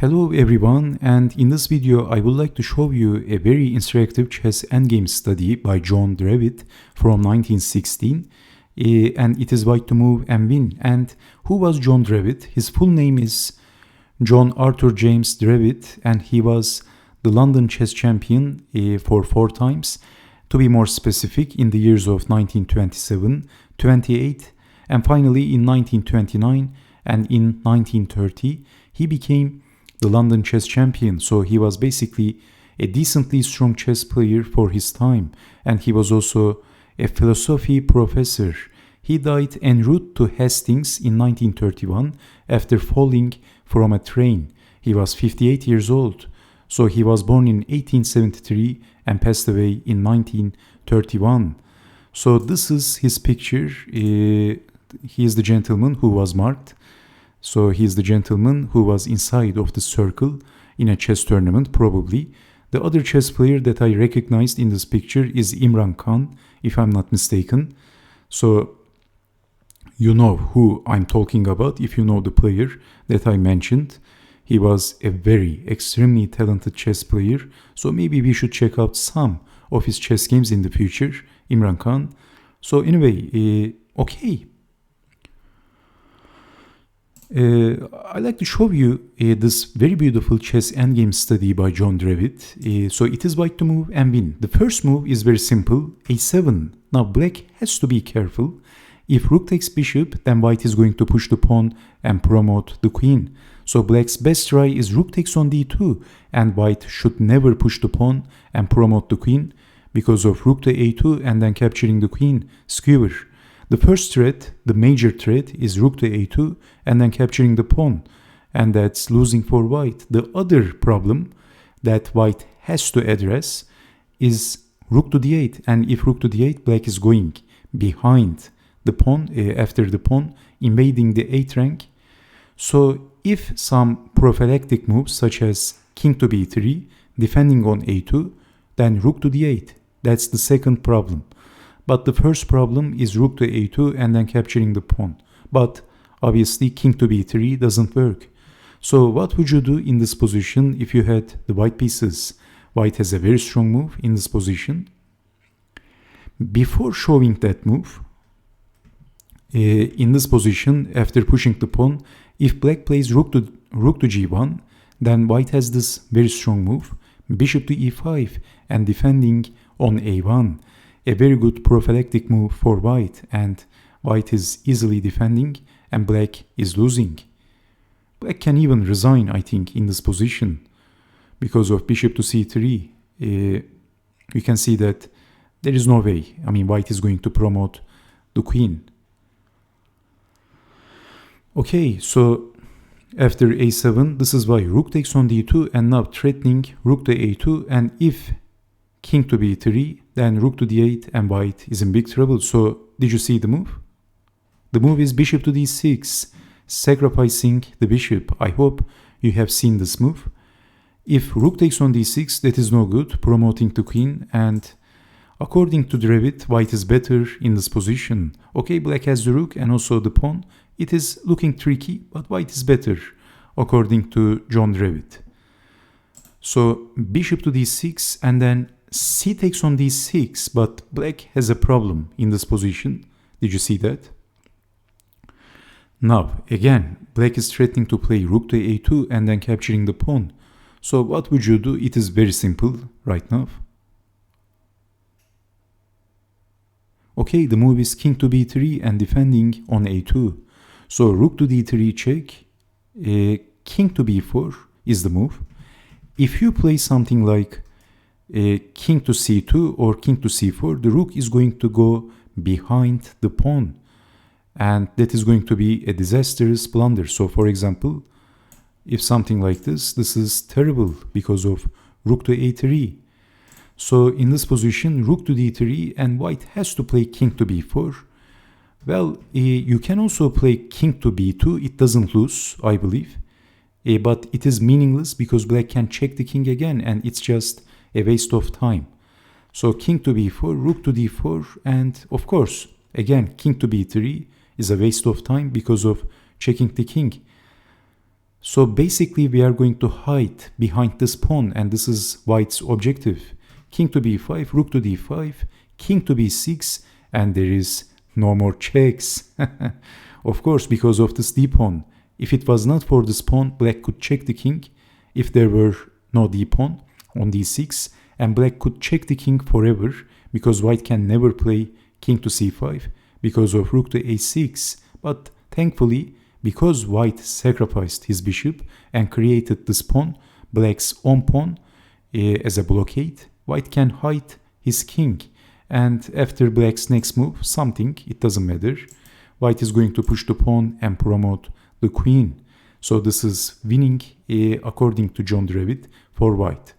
Hello everyone, and in this video I would like to show you a very interactive chess endgame study by John Drewitt from 1916, and it is white to move and win. And who was John Drewitt? His full name is John Arthur James Drewitt, and he was the London chess champion for 4 times, to be more specific, in the years of 1927, 28, and finally in 1929 and in 1930 he became the London chess champion. So he was basically a decently strong chess player for his time, and he was also a philosophy professor. He died en route to Hastings in 1931 after falling from a train. He was 58 years old. So he was born in 1873 and passed away in 1931. So this is his picture. He is the gentleman who was marked. So he is the gentleman who was inside of the circle in a chess tournament, probably. The other chess player that I recognized in this picture is Imran Khan, if I'm not mistaken. So you know who I'm talking about if you know the player that I mentioned. He was a very extremely talented chess player. So maybe we should check out some of his chess games in the future, Imran Khan. So anyway, okay. I'd like to show you this very beautiful chess endgame study by John Drewitt. So it is white to move and win. The first move is very simple, a7. Now black has to be careful. If rook takes bishop, then white is going to push the pawn and promote the queen. So black's best try is rook takes on d2, and white should never push the pawn and promote the queen because of rook to a2 and then capturing the queen, skewer. The first threat, the major threat, is rook to a2 and then capturing the pawn, and that's losing for white. The other problem that white has to address is rook to d8, and if rook to d8, black is going behind the pawn, after the pawn, invading the 8th rank. So if some prophylactic moves such as king to b3, defending on a2, then rook to d8. That's the second problem. But the first problem is rook to a2 and then capturing the pawn. But obviously king to b3 doesn't work. So what would you do in this position if you had the white pieces? White has a very strong move in this position. Before showing that move, in this position, after pushing the pawn, if black plays rook to g1, then white has this very strong move, bishop to e5 and defending on a1. A very good prophylactic move for white, and white is easily defending and black is losing. Black can even resign, I think, in this position because of bishop to c3. We can see that there is no way. I mean, white is going to promote the queen. Okay, so after a7, this is why rook takes on d2 and now threatening rook to a2, and if king to b3, then rook to d8 and white is in big trouble. So did you see the move? The move is bishop to d6, sacrificing the bishop. I hope you have seen this move. If rook takes on d6, that is no good, promoting the queen, and according to Drewitt, white is better in this position. Okay, black has the rook and also the pawn. It is looking tricky, but white is better, according to John Drewitt. So bishop to d6 and then c takes on d6, but black has a problem in this position. Did you see that? Now, again, black is threatening to play rook to a2 and then capturing the pawn. So what would you do? It is very simple right now. Okay, the move is king to b3 and defending on a2. So rook to d3 check, king to b4 is the move. If you play something like king to c2 or king to c4, the rook is going to go behind the pawn, and that is going to be a disastrous blunder. So for example, if something like this is terrible because of rook to a3. So in this position, rook to d3 and white has to play king to b4. Well, you can also play king to b2. It doesn't lose, I believe, but it is meaningless because black can check the king again, and it's just a waste of time. So king to b4, rook to d4, and of course, again, king to b3 is a waste of time because of checking the king. So basically we are going to hide behind this pawn, and this is white's objective. King to b5, rook to d5, king to b6, and there is no more checks. Of course, because of this d pawn. If it was not for this pawn, black could check the king if there were no d pawn on d6, and black could check the king forever because white can never play king to c5 because of rook to a6. But thankfully, because white sacrificed his bishop and created this pawn, black's own pawn, as a blockade, white can hide his king. And after black's next move, something, it doesn't matter, white is going to push the pawn and promote the queen. So this is winning according to John Drewitt for white.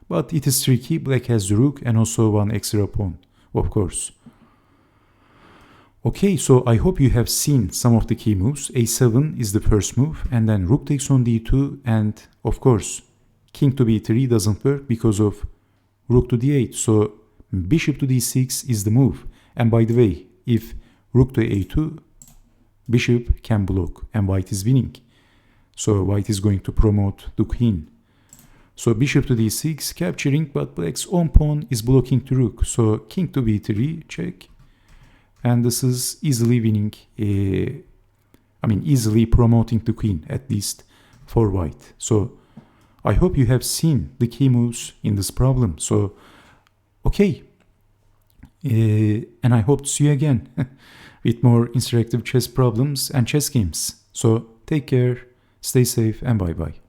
But it is tricky. Black has the rook and also one extra pawn, of course. Okay, so I hope you have seen some of the key moves. a7 is the first move, and then rook takes on d2, and of course king to b3 doesn't work because of rook to d8. So bishop to d6 is the move. And by the way, if rook to a2, bishop can block and white is winning. So white is going to promote the queen. So bishop to d6 capturing, but black's own pawn is blocking the rook. So king to b3 check. And this is easily winning, easily promoting the queen, at least for white. So I hope you have seen the key moves in this problem. So, okay. And I hope to see you again with more interactive chess problems and chess games. So take care, stay safe, and bye-bye.